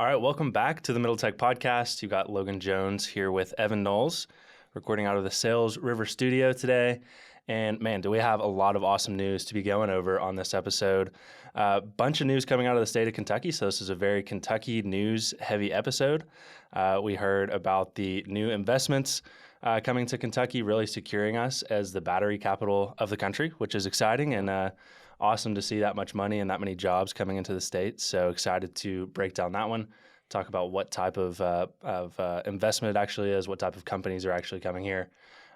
All right, welcome back to the Middle Tech Podcast. You got Logan Jones here with Evan Knowles, recording out of the Sales River studio today. And man, do we have a lot of awesome news to be going over on this episode. Bunch of news coming out of the state of Kentucky, so this is a very Kentucky news-heavy episode. We heard about the new investments coming to Kentucky, really securing us as the battery capital of the country, which is exciting and awesome to see that much money and that many jobs coming into the state. So excited to break down that one, talk about what type of investment it actually is, what type of companies are actually coming here.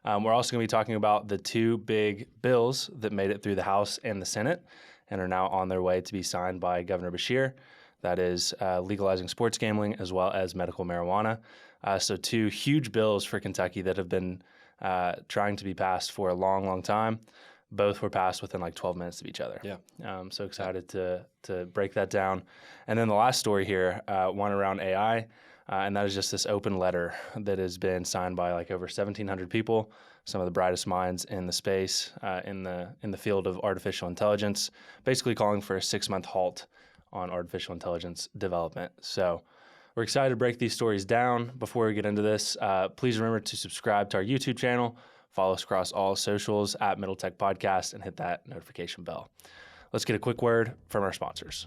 We're also going to be talking about the two big bills that made it through the House and the Senate and are now on their way to be signed by Governor Beshear. That is legalizing sports gambling as well as medical marijuana. So two huge bills for Kentucky that have been trying to be passed for a long, long time. Both were passed within like 12 minutes of each other. Yeah. So excited to break that down. And then the last story here, one around AI, and that is just this open letter that has been signed by like over 1,700 people, some of the brightest minds in the space, in the field of artificial intelligence, basically calling for a 6-month halt on artificial intelligence development. So we're excited to break these stories down. Before we get into this, please remember to subscribe to our YouTube channel. Follow us across all socials at Middle Tech Podcast and hit that notification bell. Let's get a quick word from our sponsors.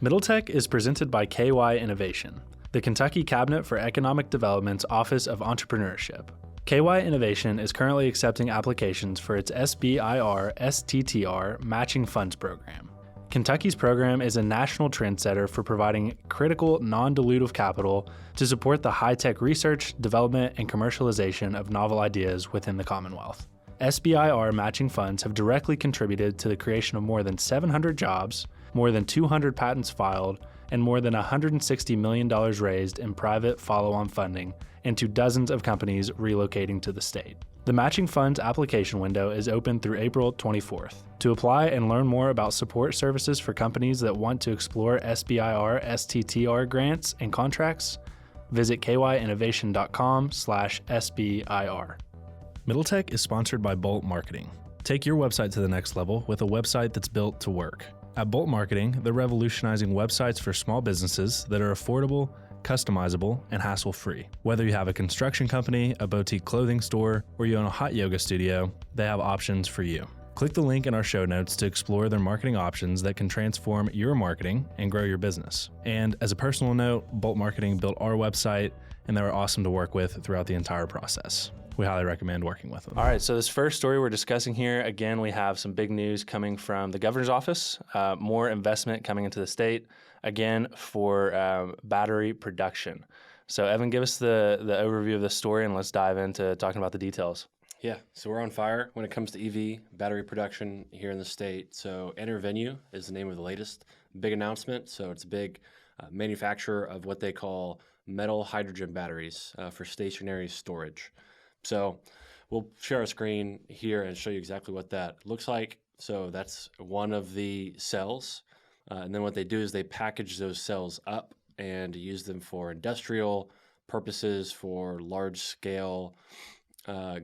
Middle Tech is presented by KY Innovation, the Kentucky Cabinet for Economic Development's Office of Entrepreneurship. KY Innovation is currently accepting applications for its SBIR STTR Matching Funds Program. Kentucky's program is a national trendsetter for providing critical non-dilutive capital to support the high-tech research, development, and commercialization of novel ideas within the Commonwealth. SBIR matching funds have directly contributed to the creation of more than 700 jobs, more than 200 patents filed, and more than $160 million raised in private follow-on funding into dozens of companies relocating to the state. The matching funds application window is open through April 24th. To apply and learn more about support services for companies that want to explore SBIR STTR grants and contracts, visit kyinnovation.com/SBIR. Middle Tech is sponsored by Bolt Marketing. Take your website to the next level with a website that's built to work. At Bolt Marketing, they're revolutionizing websites for small businesses that are affordable, customizable, and hassle-free. Whether you have a construction company, a boutique clothing store, or you own a hot yoga studio, they have options for you. Click the link in our show notes to explore their marketing options that can transform your marketing and grow your business. And as a personal note, Bolt Marketing built our website, and they were awesome to work with throughout the entire process. We highly recommend working with them. All right, so this first story we're discussing here, again, we have some big news coming from the governor's office, more investment coming into the state, again, for battery production. So Evan, give us the overview of this story and let's dive into talking about the details. Yeah, so we're on fire when it comes to EV battery production here in the state. So EnerVenue is the name of the latest big announcement. So it's a big manufacturer of what they call metal hydrogen batteries for stationary storage. So we'll share our screen here and show you exactly what that looks like. So that's one of the cells. And then what they do is they package those cells up and use them for industrial purposes, for large-scale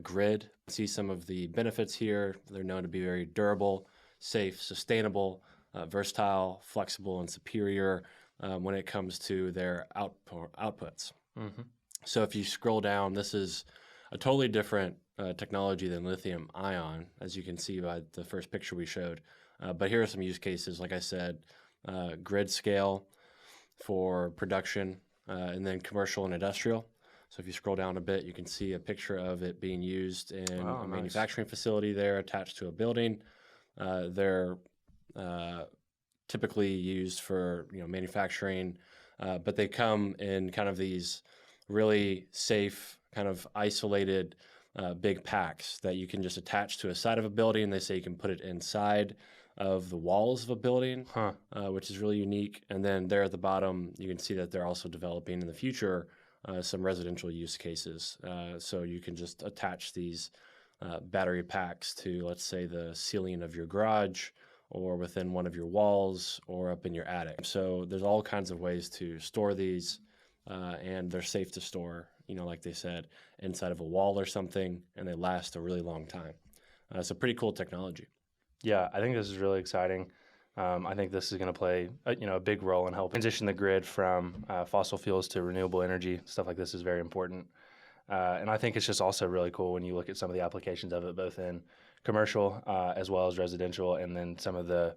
grid. See some of the benefits here. They're known to be very durable, safe, sustainable, versatile, flexible, and superior when it comes to their outputs. Mm-hmm. So if you scroll down, this is a totally different technology than lithium ion, as you can see by the first picture we showed. But here are some use cases, like I said, grid scale for production, and then commercial and industrial. So if you scroll down a bit, you can see a picture of it being used in a manufacturing facility there attached to a building. They're typically used for manufacturing, but they come in kind of these really safe, kind of isolated big packs that you can just attach to a side of a building. They say you can put it inside of the walls of a building, which is really unique. And then there at the bottom, you can see that they're also developing in the future some residential use cases. So you can just attach these battery packs to, let's say, the ceiling of your garage or within one of your walls or up in your attic. So there's all kinds of ways to store these, and they're safe to store, like they said, inside of a wall or something, and they last a really long time. So pretty cool technology. Yeah, I think this is really exciting. I think this is going to play a big role in helping transition the grid from fossil fuels to renewable energy. Stuff like this is very important. And I think it's just also really cool when you look at some of the applications of it, both in commercial as well as residential, and then some of the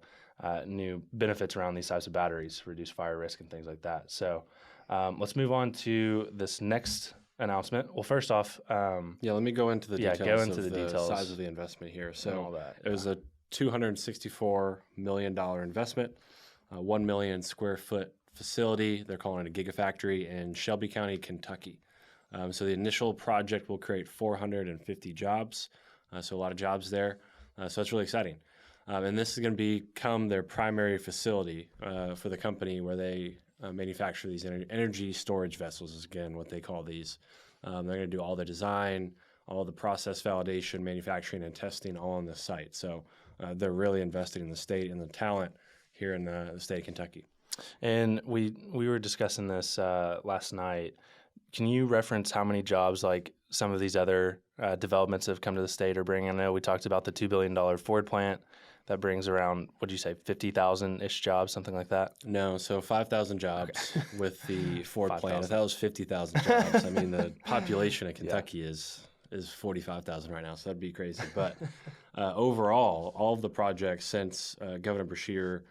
new benefits around these types of batteries, reduce fire risk and things like that. So let's move on to this next announcement. Well, first off, let me go into the details. Go into the details. Size of the investment here. So all that, it was a $264 million investment, 1 million square foot facility. They're calling it a gigafactory in Shelby County, Kentucky. So the initial project will create 450 jobs. So a lot of jobs there. So that's really exciting. And this is going to become their primary facility for the company where they manufacture these energy storage vessels, is again what they call these. They're going to do all the design, all the process validation, manufacturing, and testing all on the site. So they're really investing in the state and the talent here in the state of Kentucky. And we were discussing this last night. Can you reference how many jobs like some of these other developments that have come to the state are bringing? I know we talked about the $2 billion Ford plant that brings around, what did you say, 50,000-ish jobs, something like that? No, so 5,000 jobs with the Ford plant. I thought it was 50,000 jobs. I mean, the population of Kentucky is 45,000 right now, so that'd be crazy. But overall, all of the projects since Governor Beshear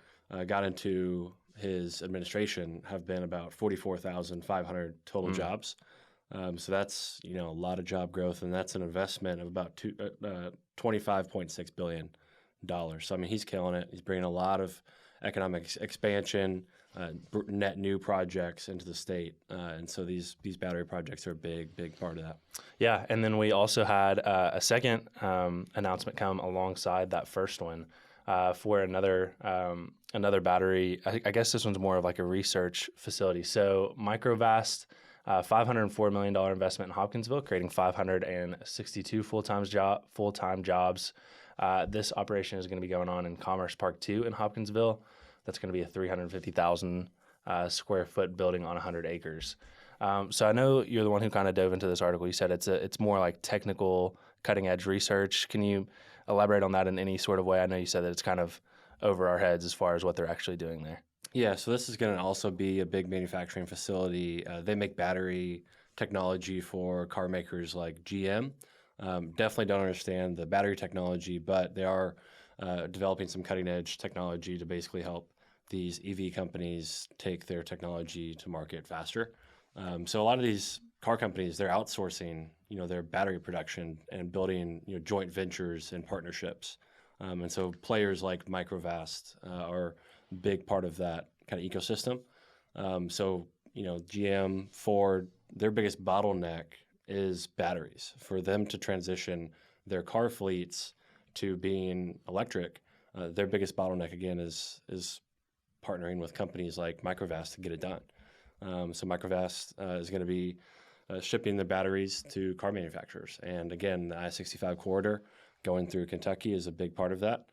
got into his administration have been about 44,500 total jobs. So that's a lot of job growth, and that's an investment of about $25.6 billion. So I mean, he's killing it. He's bringing a lot of economic expansion, net new projects into the state, and so these battery projects are a big part of that. Yeah, and then we also had a second announcement come alongside that first one for another battery. I guess this one's more of like a research facility. So Microvast, $504 million investment in Hopkinsville, creating 562 full-time jobs. This operation is going to be going on in Commerce Park 2 in Hopkinsville. That's going to be a 350,000 square foot building on 100 acres. So I know you're the one who kind of dove into this article. You said it's more like technical, cutting edge research. Can you elaborate on that in any sort of way? I know you said that it's kind of over our heads as far as what they're actually doing there. Yeah, so this is going to also be a big manufacturing facility. They make battery technology for car makers like GM. Definitely don't understand the battery technology, but they are developing some cutting edge technology to basically help these EV companies take their technology to market faster. So a lot of these car companies, they're outsourcing, their battery production and building, joint ventures and partnerships. And so players like Microvast are a big part of that kind of ecosystem. So GM, Ford, their biggest bottleneck is batteries. For them to transition their car fleets to being electric, their biggest bottleneck again is partnering with companies like Microvast to get it done. So Microvast is going to be shipping the batteries to car manufacturers, and again, the I-65 corridor going through Kentucky is a big part of that.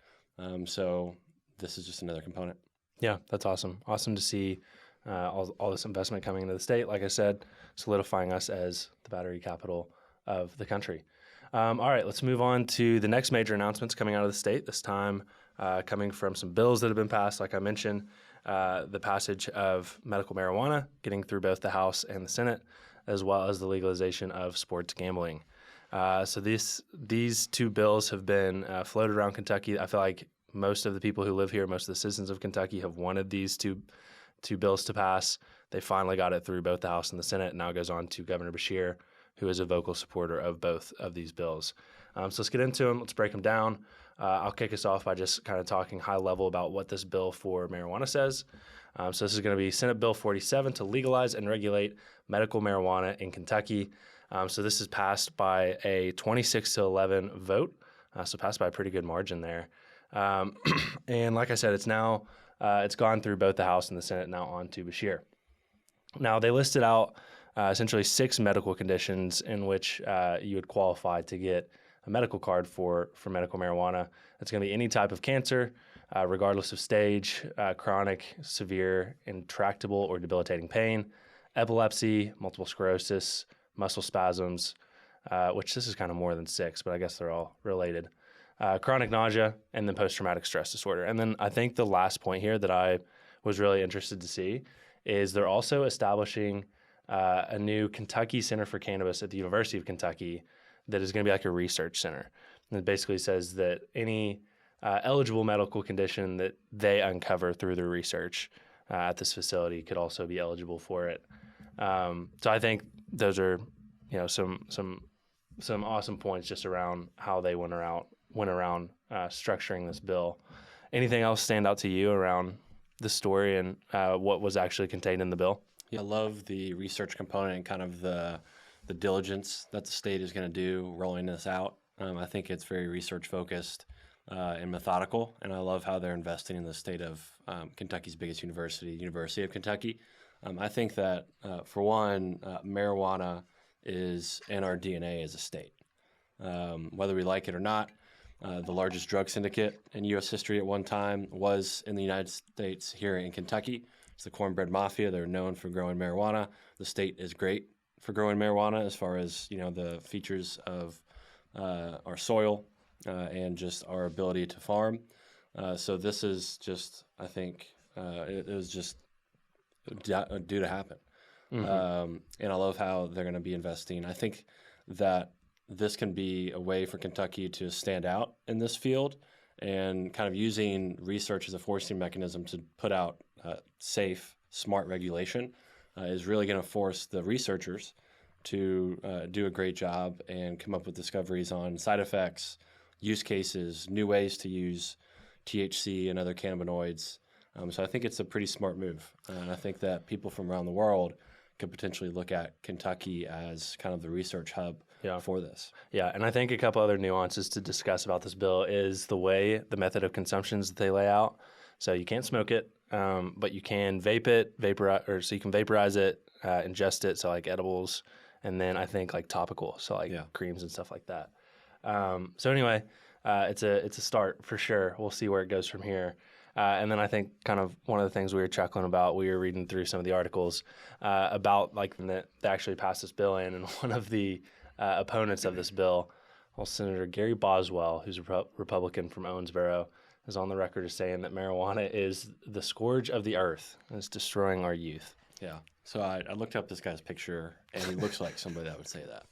So this is just another component. Yeah, that's awesome. Awesome to see all this investment coming into the state. Like I said, solidifying us as the battery capital of the country. All right, let's move on to the next major announcements coming out of the state, this time coming from some bills that have been passed. Like I mentioned, the passage of medical marijuana getting through both the House and the Senate, as well as the legalization of sports gambling. So these two bills have been floated around Kentucky. I feel like most of the people who live here, most of the citizens of Kentucky have wanted these two bills to pass. They finally got it through both the House and the Senate. Now it goes on to Governor Beshear, who is a vocal supporter of both of these bills. So let's get into them. Let's break them down. I'll kick us off by just kind of talking high level about what this bill for marijuana says. So this is going to be Senate Bill 47 to legalize and regulate medical marijuana in Kentucky. So this is passed by a 26-11 vote. So passed by a pretty good margin there. And like I said, it's gone through both the House and the Senate, now on to Beshear. Now, they listed out essentially 6 medical conditions in which you would qualify to get a medical card for medical marijuana. It's going to be any type of cancer, regardless of stage, chronic, severe, intractable, or debilitating pain, epilepsy, multiple sclerosis, muscle spasms, which this is kind of more than 6, but I guess they're all related. chronic nausea, and then post-traumatic stress disorder. And then I think the last point here that I was really interested to see is they're also establishing a new Kentucky Center for Cannabis at the University of Kentucky that is going to be like a research center. And it basically says that any eligible medical condition that they uncover through their research at this facility could also be eligible for it. So I think those are, some awesome points just around how they went around structuring this bill. Anything else stand out to you around the story and what was actually contained in the bill? Yeah, I love the research component and kind of the diligence that the state is going to do rolling this out. I think it's very research focused and methodical, and I love how they're investing in the state of Kentucky's biggest university, University of Kentucky. I think that, for one, marijuana is in our DNA as a state. Whether we like it or not, the largest drug syndicate in U.S. history at one time was in the United States here in Kentucky. It's the Cornbread Mafia. They're known for growing marijuana. The state is great for growing marijuana as far as, the features of our soil and just our ability to farm. So this is just, I think, it was just due to happen. Mm-hmm. And I love how they're going to be investing. I think that this can be a way for Kentucky to stand out in this field and kind of using research as a forcing mechanism to put out safe, smart regulation is really going to force the researchers to do a great job and come up with discoveries on side effects, use cases, new ways to use THC and other cannabinoids. So I think it's a pretty smart move. And I think that people from around the world could potentially look at Kentucky as kind of the research hub for this. Yeah, and I think a couple other nuances to discuss about this bill is the method of consumptions that they lay out. So you can't smoke it, but you can vape it, so you can vaporize it, ingest it, so like edibles, and then I think like topical, so like creams and stuff like that. So anyway, it's a start for sure. We'll see where it goes from here. And then I think kind of one of the things we were chuckling about, we were reading through some of the articles about like that they actually passed this bill in, and one of the opponents of this bill, Senator Gary Boswell, who's a Republican from Owensboro, is on the record as saying that marijuana is the scourge of the earth and it's destroying our youth. Yeah. So I looked up this guy's picture, and he looks like somebody that would say that.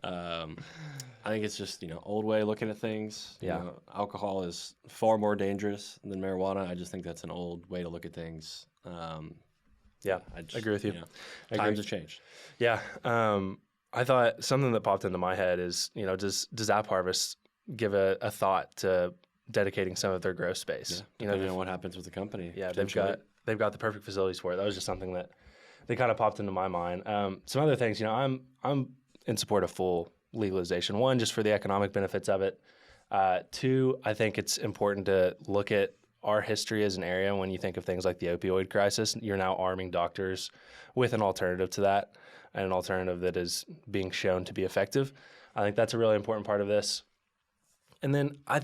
I think it's just, old way of looking at things. Alcohol is far more dangerous than marijuana. I just think that's an old way to look at things. I agree with you. Times have changed. Yeah. I thought something that popped into my head is, does App Harvest give a thought to dedicating some of their growth space? Yeah, depending on what happens with the company. Yeah, they've got the perfect facilities for it. That was just something that they kind of popped into my mind. Some other things, I'm in support of full legalization. One, just for the economic benefits of it. Two, I think it's important to look at our history as an area. When you think of things like the opioid crisis, you're now arming doctors with an alternative to that, and an alternative that is being shown to be effective. I think that's a really important part of this. And then I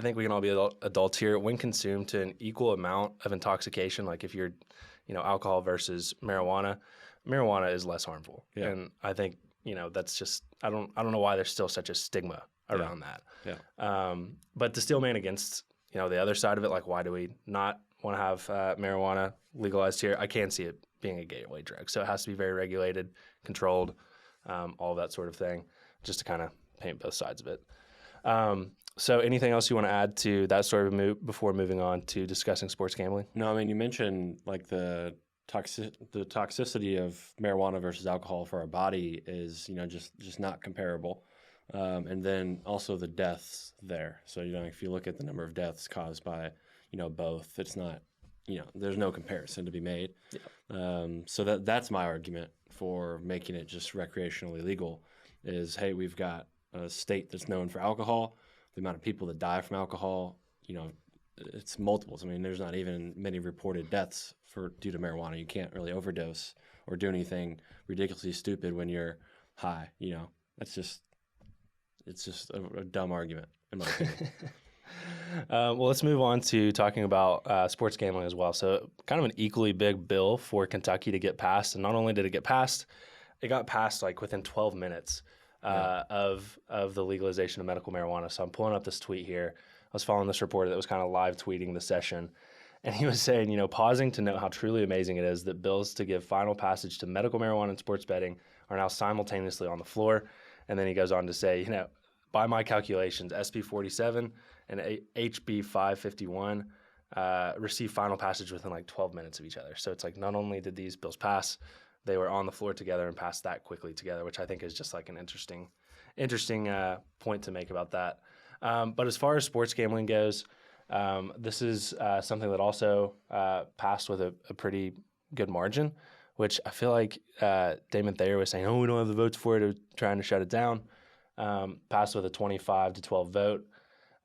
think we can all be adults here. When consumed to an equal amount of intoxication, like if you're, alcohol versus marijuana is less harmful. Yeah. And I think, that's just, I don't know why there's still such a stigma around that. Yeah. But to still man against, the other side of it, like why do we not want to have marijuana legalized here? I can see it being a gateway drug. So it has to be very regulated, controlled, all of that sort of thing, just to kind of paint both sides of it. So anything else you want to add to that story before moving on to discussing sports gambling? No, I mean, you mentioned like the toxicity of marijuana versus alcohol for our body is, just not comparable. And then also the deaths there. So, if you look at the number of deaths caused by, both, it's not, there's no comparison to be made. Yeah. So that's my argument for making it just recreationally legal is, hey, we've got a state that's known for alcohol. The amount of people that die from alcohol, it's multiples. I mean, there's not even many reported deaths due to marijuana. You can't really overdose or do anything ridiculously stupid when you're high. It's just a dumb argument in my opinion. Well, let's move on to talking about sports gambling as well. So kind of an equally big bill for Kentucky to get passed. And not only did it get passed, it got passed like within 12 minutes. of the legalization of medical marijuana. So I'm pulling up this tweet here. I was following this reporter that was kind of live tweeting the session. And he was saying, pausing to note how truly amazing it is that bills to give final passage to medical marijuana and sports betting are now simultaneously on the floor. And then he goes on to say, by my calculations, SB 47 and HB 551 received final passage within like 12 minutes of each other. So it's like not only did these bills pass, they were on the floor together and passed that quickly together, which I think is just like an interesting point to make about that. But as far as sports gambling goes, this is something that also passed with a pretty good margin, which I feel like Damon Thayer was saying, we don't have the votes for it, trying to shut it down. Passed with a 25-12 vote,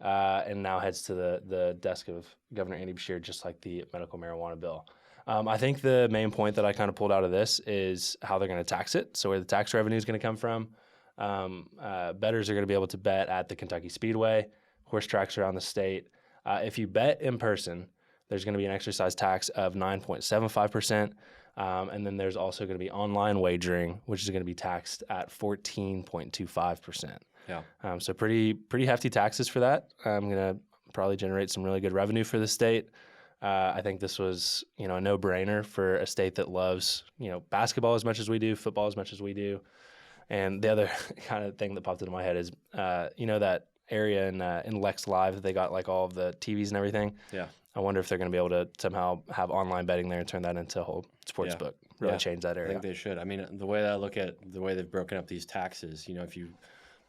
and now heads to the desk of Governor Andy Beshear, just like the medical marijuana bill. I think the main point that I kind of pulled out of this is how they're going to tax it, so where the tax revenue is going to come from. Bettors are going to be able to bet at the Kentucky Speedway, horse tracks around the state. If you bet in person, there's going to be an exercise tax of 9.75%. And then there's also going to be online wagering, which is going to be taxed at 14.25%. Yeah. So pretty hefty taxes for that. I'm going to probably generate some really good revenue for the state. I think this was, a no-brainer for a state that loves, basketball as much as we do, football as much as we do. And the other kind of thing that popped into my head is, that area in Lex Live that they got like all of the TVs and everything. Yeah. I wonder if they're going to be able to somehow have online betting there and turn that into a whole sports book. Really change that area. I think they should. I mean, the way that I look at the way they've broken up these taxes, if you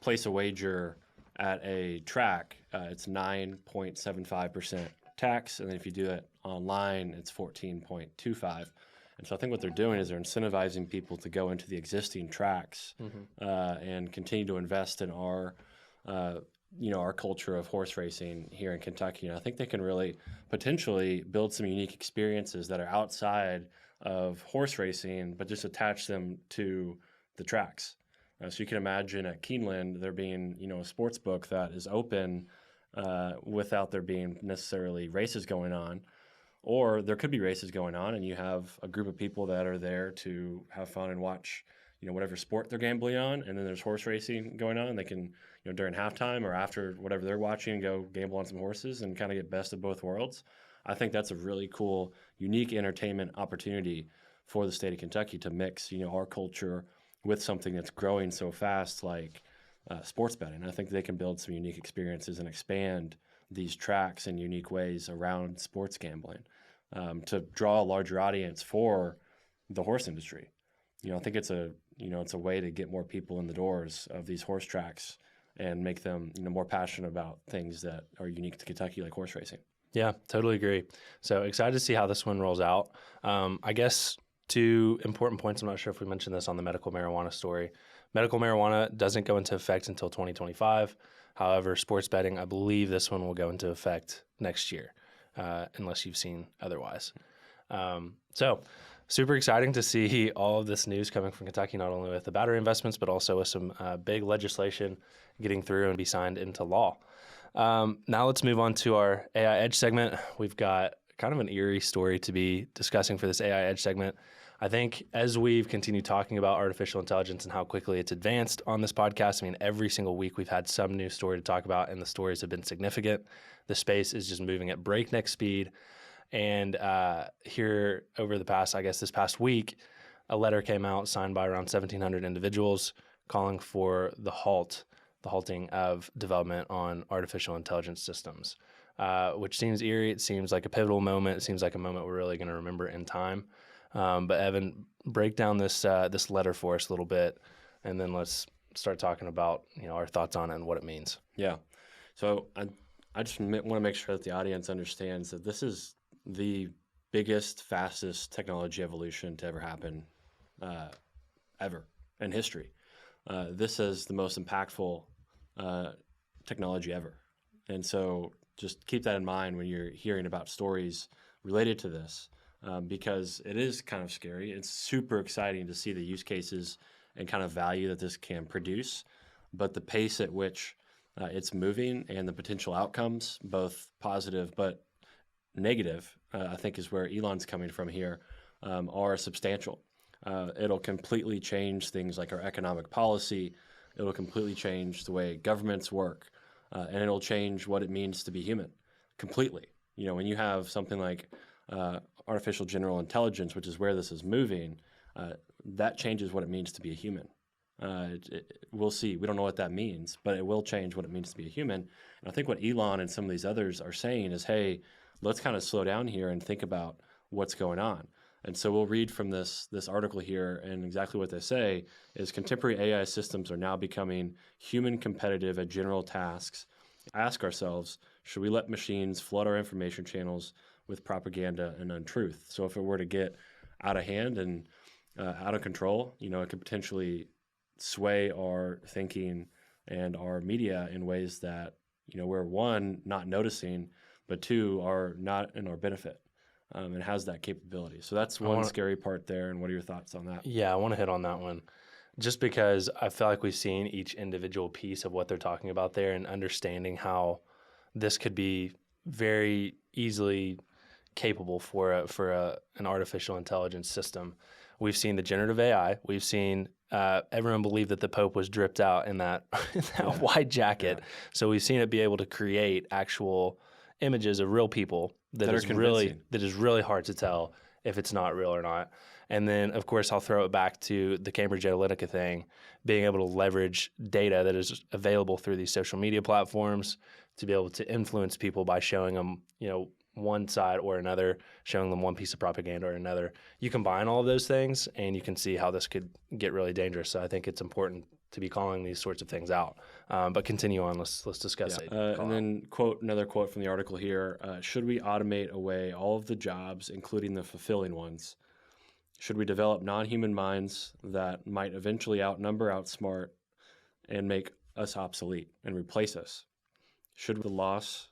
place a wager at a track, it's 9.75% tax, and then if you do it online, it's 14.25%. And so I think what they're doing is they're incentivizing people to go into the existing tracks and continue to invest in our culture of horse racing here in Kentucky. And I think they can really potentially build some unique experiences that are outside of horse racing, but just attach them to the tracks. So you can imagine at Keeneland there being, a sports book that is open without there being necessarily races going on. Or there could be races going on and you have a group of people that are there to have fun and watch, whatever sport they're gambling on. And then there's horse racing going on and they can, during halftime or after whatever they're watching, go gamble on some horses and kind of get best of both worlds. I think that's a really cool, unique entertainment opportunity for the state of Kentucky to mix, our culture with something that's growing so fast like sports betting. I think they can build some unique experiences and expand these tracks in unique ways around sports gambling to draw a larger audience for the horse industry. I think it's a way to get more people in the doors of these horse tracks and make them more passionate about things that are unique to Kentucky, like horse racing. Yeah, totally agree. So excited to see how this one rolls out. I guess two important points. I'm not sure if we mentioned this on the medical marijuana story. Medical marijuana doesn't go into effect until 2025. However, sports betting, I believe this one will go into effect next year, unless you've seen otherwise. So super exciting to see all of this news coming from Kentucky, not only with the battery investments, but also with some big legislation getting through and be signed into law. Now let's move on to our AI Edge segment. We've got kind of an eerie story to be discussing for this AI Edge segment. I think as we've continued talking about artificial intelligence and how quickly it's advanced on this podcast, every single week we've had some new story to talk about, and the stories have been significant. The space is just moving at breakneck speed. And here over this past week, a letter came out signed by around 1,700 individuals calling for the halting of development on artificial intelligence systems, which seems eerie. It seems like a pivotal moment. It seems like a moment we're really going to remember in time. But Evan, break down this letter for us a little bit, and then let's start talking about our thoughts on it and what it means. Yeah. So I just want to make sure that the audience understands that this is the biggest, fastest technology evolution to ever happen ever in history. This is the most impactful technology ever. And so just keep that in mind when you're hearing about stories related to this. Because it is kind of scary. It's super exciting to see the use cases and kind of value that this can produce, but the pace at which it's moving and the potential outcomes, both positive but negative, I think is where Elon's coming from here, are substantial. It'll completely change things like our economic policy, It'll completely change the way governments work, and it'll change what it means to be human completely. When you have something like artificial general intelligence, which is where this is moving, that changes what it means to be a human. We'll see. We don't know what that means, but it will change what it means to be a human. And I think what Elon and some of these others are saying is, hey, let's kind of slow down here and think about what's going on. And so we'll read from this article here, and exactly what they say is contemporary AI systems are now becoming human competitive at general tasks. Ask ourselves, should we let machines flood our information channels with propaganda and untruth? So if it were to get out of hand and out of control, it could potentially sway our thinking and our media in ways that, we're one, not noticing, but two, are not in our benefit. And has that capability. So that's one scary part there. And what are your thoughts on that? Yeah, I want to hit on that one. Just because I feel like we've seen each individual piece of what they're talking about there and understanding how this could be very easily capable for an artificial intelligence system. We've seen the generative AI. We've seen everyone believe that the Pope was dripped out in that white jacket. Yeah. So we've seen it be able to create actual images of real people that is really hard to tell if it's not real or not. And then, of course, I'll throw it back to the Cambridge Analytica thing, being able to leverage data that is available through these social media platforms to be able to influence people by showing them, one side or another, showing them one piece of propaganda or another. You combine all of those things, and you can see how this could get really dangerous. So I think it's important to be calling these sorts of things out. But continue on. Let's discuss it. And then another quote from the article here. Should we automate away all of the jobs, including the fulfilling ones? Should we develop non-human minds that might eventually outnumber, outsmart, and make us obsolete and replace us? Should the loss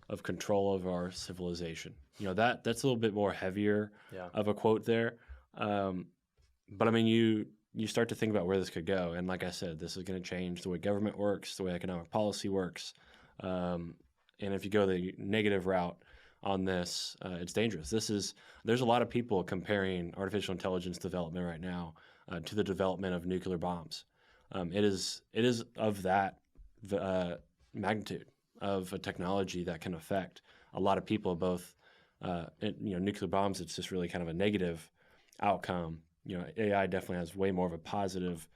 of control of our civilization? That's a little bit more heavier of a quote there. But I mean, you start to think about where this could go. And like I said, this is going to change the way government works, the way economic policy works. And if you go the negative route on this, it's dangerous. There's a lot of people comparing artificial intelligence development right now to the development of nuclear bombs. It is of that magnitude of a technology that can affect a lot of people, both, nuclear bombs, it's just really kind of a negative outcome. AI definitely has way more of a positive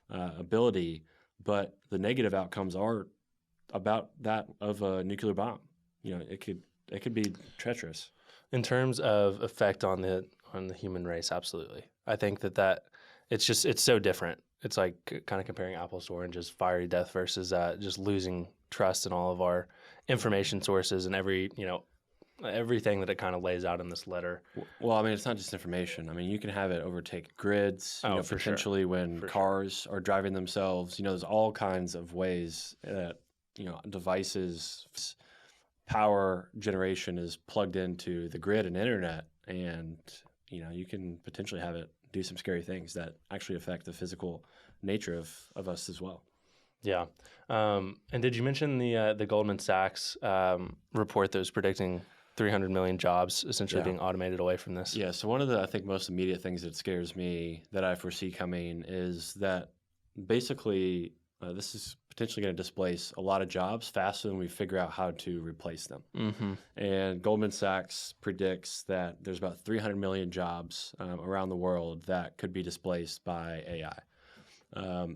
ability, but the negative outcomes are about that of a nuclear bomb. It could be treacherous. In terms of effect on the human race, absolutely. I think that it's so different. It's like kind of comparing apples to oranges, fiery death versus just losing trust in all of our information sources and everything that it kind of lays out in this letter. Well, I mean, it's not just information. I mean, you can have it overtake grids, potentially when cars are driving themselves. There's all kinds of ways that, devices, power generation is plugged into the grid and internet. And, you can potentially have it do some scary things that actually affect the physical nature of us as well. Yeah. And did you mention the Goldman Sachs report that was predicting 300 million jobs essentially being automated away from this? Yeah. So one of the, I think, most immediate things that scares me that I foresee coming is that basically this is potentially going to displace a lot of jobs faster than we figure out how to replace them. Mm-hmm. And Goldman Sachs predicts that there's about 300 million jobs around the world that could be displaced by AI.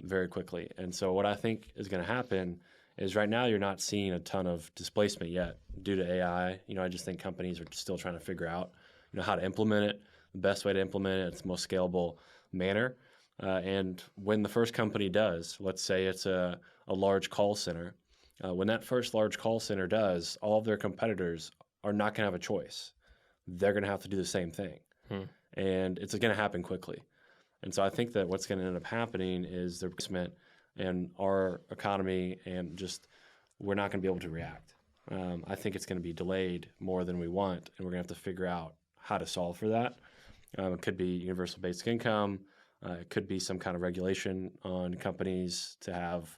Very quickly. And so what I think is going to happen is right now you're not seeing a ton of displacement yet due to AI. I just think companies are still trying to figure out, how to implement it, the best way to implement it, its most scalable manner. And when the first company does, let's say it's a large call center, when that first large call center does, all of their competitors are not going to have a choice. They're going to have to do the same thing. And it's going to happen quickly. And so I think that what's going to end up happening is the replacement and our economy, and just we're not going to be able to react. I think it's going to be delayed more than we want, and we're going to have to figure out how to solve for that. It could be universal basic income. It could be some kind of regulation on companies to have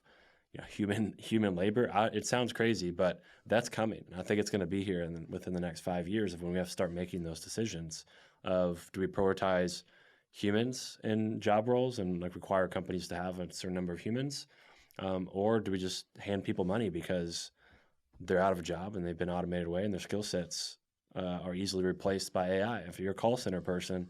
human labor. It sounds crazy, but that's coming. I think it's going to be here within the next 5 years of when we have to start making those decisions of, do we prioritize humans in job roles and require companies to have a certain number of humans, Or do we just hand people money because they're out of a job and they've been automated away and their skill sets are easily replaced by AI? If you're a call center person,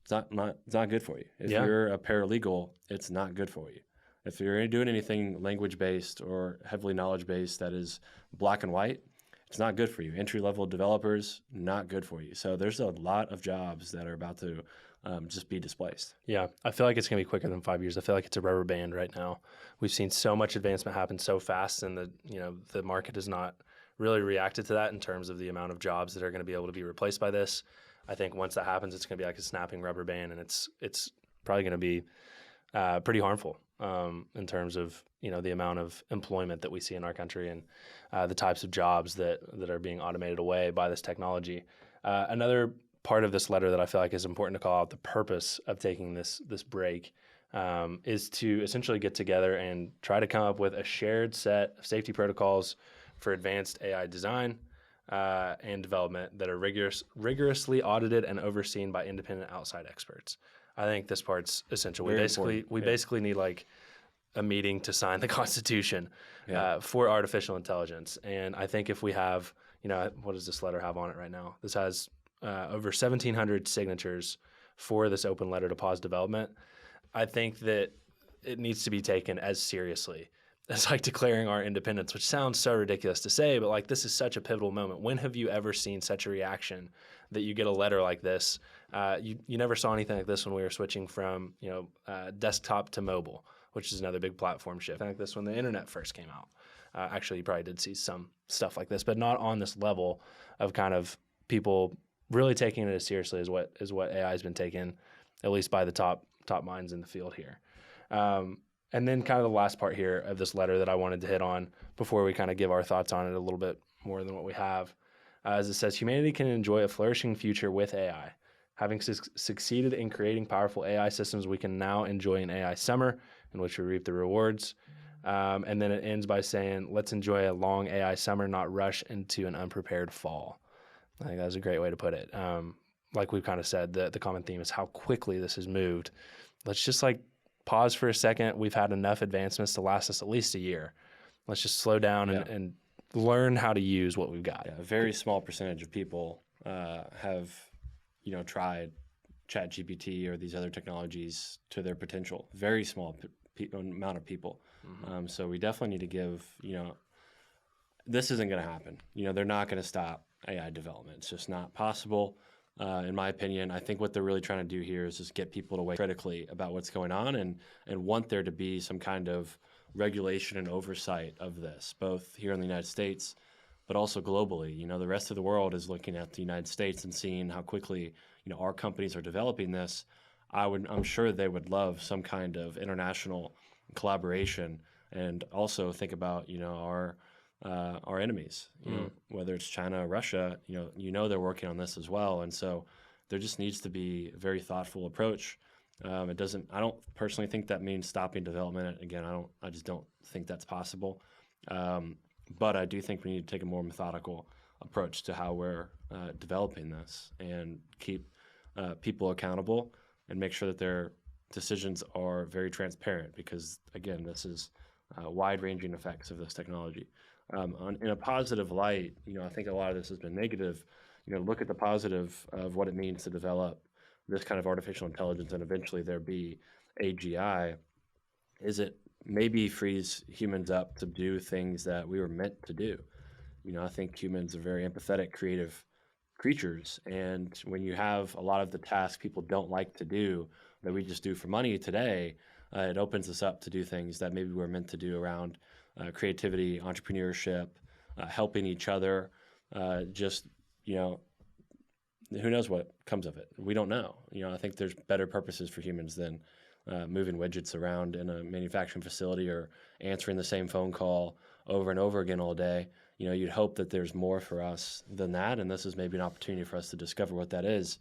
it's not good for you. If you're a paralegal, it's not good for you. If you're doing anything language-based or heavily knowledge-based that is black and white, it's not good for you. Entry-level developers, not good for you. So there's a lot of jobs that are about to just be displaced. Yeah, I feel like it's going to be quicker than 5 years. I feel like it's a rubber band right now. We've seen so much advancement happen so fast, and the market has not really reacted to that in terms of the amount of jobs that are going to be able to be replaced by this. I think once that happens, it's going to be like a snapping rubber band, and it's probably going to be pretty harmful in terms of the amount of employment that we see in our country and the types of jobs that are being automated away by this technology. Another part of this letter that I feel like is important to call out, the purpose of taking this break, is to essentially get together and try to come up with a shared set of safety protocols for advanced AI design and development that are rigorously audited and overseen by independent outside experts. I think this part's essential. We basically need like a meeting to sign the Constitution for artificial intelligence. And I think if we have, what does this letter have on it right now? This has over 1,700 signatures for this open letter to pause development. I think that it needs to be taken as seriously as like declaring our independence, which sounds so ridiculous to say, but like this is such a pivotal moment. When have you ever seen such a reaction that you get a letter like this? You never saw anything like this when we were switching from desktop to mobile, which is another big platform shift. I think this when the internet first came out. Actually, you probably did see some stuff like this, but not on this level of kind of people really taking it as seriously as what AI has been taken, at least by the top minds in the field here. And then kind of the last part here of this letter that I wanted to hit on before we kind of give our thoughts on it a little bit more than what we have, as it says, humanity can enjoy a flourishing future with AI. Having succeeded in creating powerful AI systems, we can now enjoy an AI summer in which we reap the rewards. And then it ends by saying, let's enjoy a long AI summer, not rush into an unprepared fall. I think that's a great way to put it. Like we've kind of said, the common theme is how quickly this has moved. Let's just like pause for a second. We've had enough advancements to last us at least a year. Let's just slow down and learn how to use what we've got. Yeah, a very small percentage of people have, tried ChatGPT or these other technologies to their potential. Very small amount of people. Mm-hmm. So we definitely need to give, this isn't going to happen. They're not going to stop AI development. It's just not possible. In my opinion, I think what they're really trying to do here is just get people to weigh critically about what's going on and want there to be some kind of regulation and oversight of this, both here in the United States, but also globally. The rest of the world is looking at the United States and seeing how quickly, our companies are developing this. I'm sure they would love some kind of international collaboration and also think about, our enemies, whether it's China or Russia, they're working on this as well. And so there just needs to be a very thoughtful approach. I don't personally think that means stopping development. Again, I just don't think that's possible. But I do think we need to take a more methodical approach to how we're developing this and keep people accountable and make sure that their decisions are very transparent because, again, this is wide-ranging effects of this technology. In a positive light, I think a lot of this has been negative. Look at the positive of what it means to develop this kind of artificial intelligence and eventually there be AGI. Is it maybe frees humans up to do things that we were meant to do? I think humans are very empathetic, creative creatures. And when you have a lot of the tasks people don't like to do that we just do for money today, it opens us up to do things that maybe we're meant to do around creativity, entrepreneurship, helping each other. Who knows what comes of it? We don't know. I think there's better purposes for humans than moving widgets around in a manufacturing facility or answering the same phone call over and over again all day. You'd hope that there's more for us than that, and this is maybe an opportunity for us to discover what that is.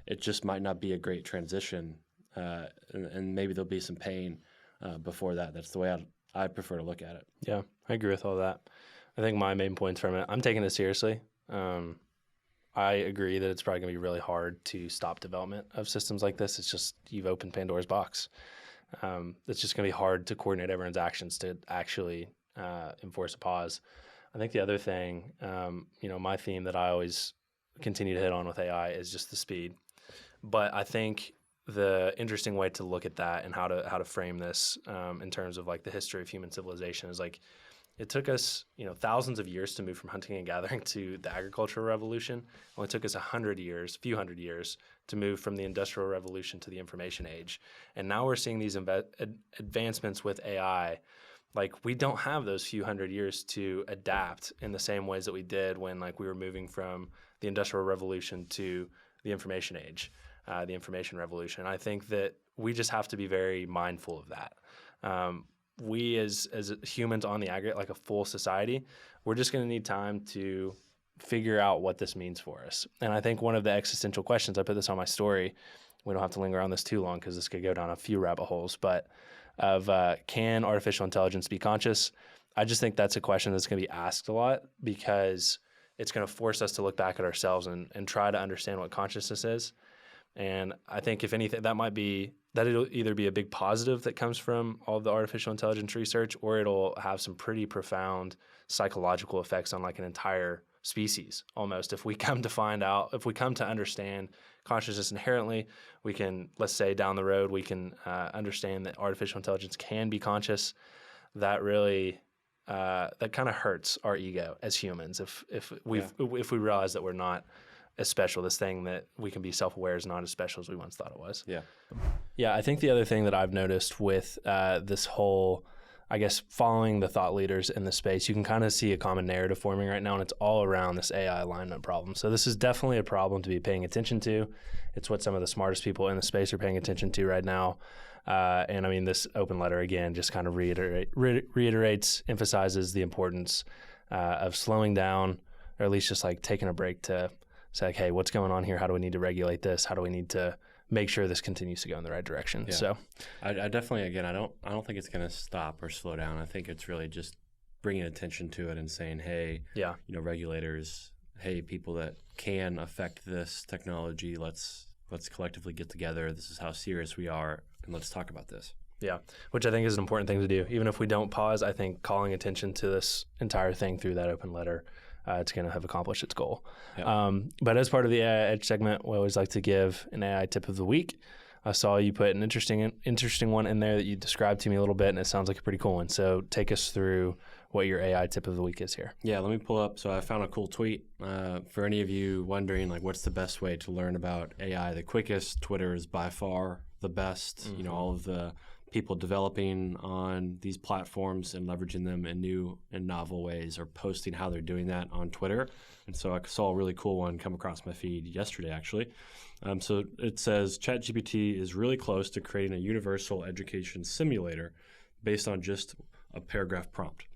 It just might not be a great transition, and maybe there'll be some pain before that. That's the way I prefer to look at it. Yeah, I agree with all that. I think my main points from it, I'm taking it seriously. I agree that it's probably going to be really hard to stop development of systems like this. It's just you've opened Pandora's box. it's just going to be hard to coordinate everyone's actions to actually enforce a pause. I think the other thing, my theme that I always continue to hit on with AI is just the speed. But I think the interesting way to look at that and how to frame this in terms of like the history of human civilization is like it took us thousands of years to move from hunting and gathering to the agricultural revolution. It only took us a few hundred years to move from the industrial revolution to the information age. And now we're seeing these advancements with AI. Like we don't have those few hundred years to adapt in the same ways that we did when like we were moving from the industrial revolution to the information age, the information revolution. I think that we just have to be very mindful of that. We as humans on the aggregate, like a full society, we're just going to need time to figure out what this means for us. And I think one of the existential questions, I put this on my story, we don't have to linger on this too long because this could go down a few rabbit holes, but can artificial intelligence be conscious? I just think that's a question that's going to be asked a lot because it's going to force us to look back at ourselves and try to understand what consciousness is. And I think if anything, that'll either be a big positive that comes from all of the artificial intelligence research, or it'll have some pretty profound psychological effects on like an entire species almost. If we come to understand consciousness inherently, we can, let's say down the road, we can understand that artificial intelligence can be conscious. That really, that kind of hurts our ego as humans. If we realize that we're not as special, this thing that we can be self-aware is not as special as we once thought it was. Yeah. I think the other thing that I've noticed with this whole, I guess, following the thought leaders in the space, you can kind of see a common narrative forming right now, and it's all around this AI alignment problem. So this is definitely a problem to be paying attention to. It's what some of the smartest people in the space are paying attention to right now. And I mean, this open letter, again, just kind of reiterates, emphasizes the importance of slowing down, or at least just like taking a break to say, like, hey, what's going on here? How do we need to regulate this? How do we need to make sure this continues to go in the right direction? Yeah. So I definitely, again, I don't think it's going to stop or slow down. I think it's really just bringing attention to it and saying, hey, regulators, hey, people that can affect this technology, let's collectively get together. This is how serious we are, and let's talk about this. Yeah, which I think is an important thing to do. Even if we don't pause, I think calling attention to this entire thing through that open letter, it's going to have accomplished its goal. Yeah. But as part of the AI Edge segment, we always like to give an AI tip of the week. I saw you put an interesting one in there that you described to me a little bit, and it sounds like a pretty cool one. So take us through what your AI tip of the week is here. Yeah, let me pull up. So I found a cool tweet. For any of you wondering, like, what's the best way to learn about AI the quickest, Twitter is by far the best. Mm-hmm. All of the people developing on these platforms and leveraging them in new and novel ways are posting how they're doing that on Twitter. And so I saw a really cool one come across my feed yesterday, actually. So it says, ChatGPT is really close to creating a universal education simulator based on just a paragraph prompt.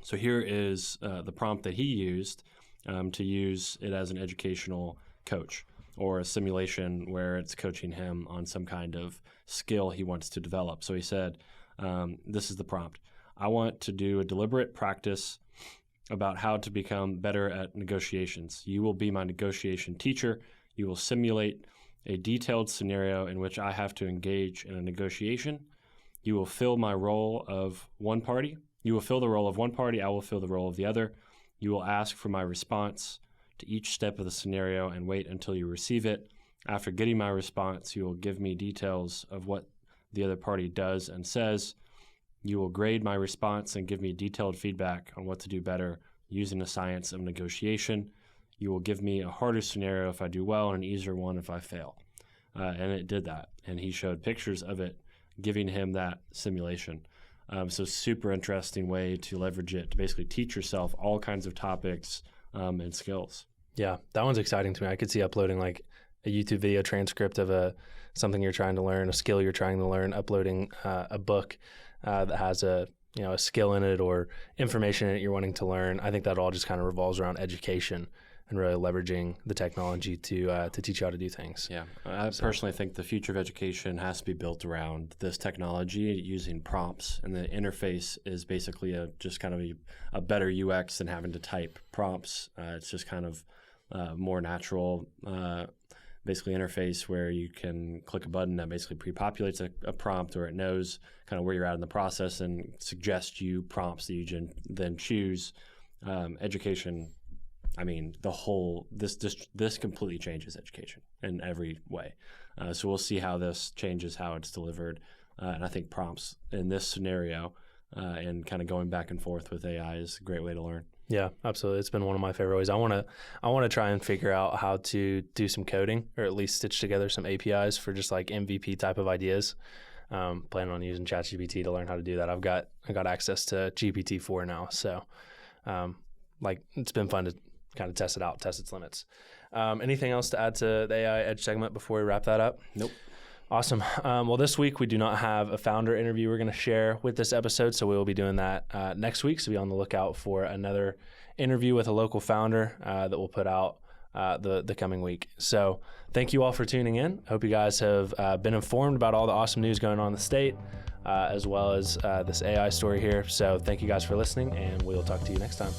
So here is the prompt that he used to use it as an educational coach, or a simulation where it's coaching him on some kind of skill he wants to develop. So he said, this is the prompt. I want to do a deliberate practice about how to become better at negotiations. You will be my negotiation teacher. You will simulate a detailed scenario in which I have to engage in a negotiation. You will fill my role of one party. You will fill the role of one party. I will fill the role of the other. You will ask for my response to each step of the scenario and wait until you receive it. After getting my response, you will give me details of what the other party does and says. You will grade my response and give me detailed feedback on what to do better using the science of negotiation. You will give me a harder scenario if I do well and an easier one if I fail. And it did that. And he showed pictures of it, giving him that simulation. So super interesting way to leverage it to basically teach yourself all kinds of topics and skills. Yeah, that one's exciting to me. I could see uploading like a YouTube video transcript of something you're trying to learn, a skill you're trying to learn, uploading a book that has a skill in it or information in it you're wanting to learn. I think that all just kind of revolves around education and really leveraging the technology to teach you how to do things. Yeah, I personally think the future of education has to be built around this technology using prompts, and the interface is basically just kind of a better UX than having to type prompts. It's just kind of more natural. basically interface where you can click a button that basically pre-populates a prompt, or it knows kind of where you're at in the process and suggests you prompts that you then choose. Education, I mean, this completely changes education in every way. So we'll see how this changes how it's delivered. And I think prompts in this scenario and kind of going back and forth with AI is a great way to learn. Yeah, absolutely. It's been one of my favorite ways. I want to try and figure out how to do some coding, or at least stitch together some APIs for just like MVP type of ideas. Planning on using ChatGPT to learn how to do that. I got access to GPT-4 now, so it's been fun to kind of test it out, test its limits. Anything else to add to the AI Edge segment before we wrap that up? Nope. Awesome. Well, this week we do not have a founder interview we're going to share with this episode, so we will be doing that next week. So be on the lookout for another interview with a local founder that we'll put out the coming week. So thank you all for tuning in. I hope you guys have been informed about all the awesome news going on in the state, as well as this AI story here. So thank you guys for listening, and we'll talk to you next time.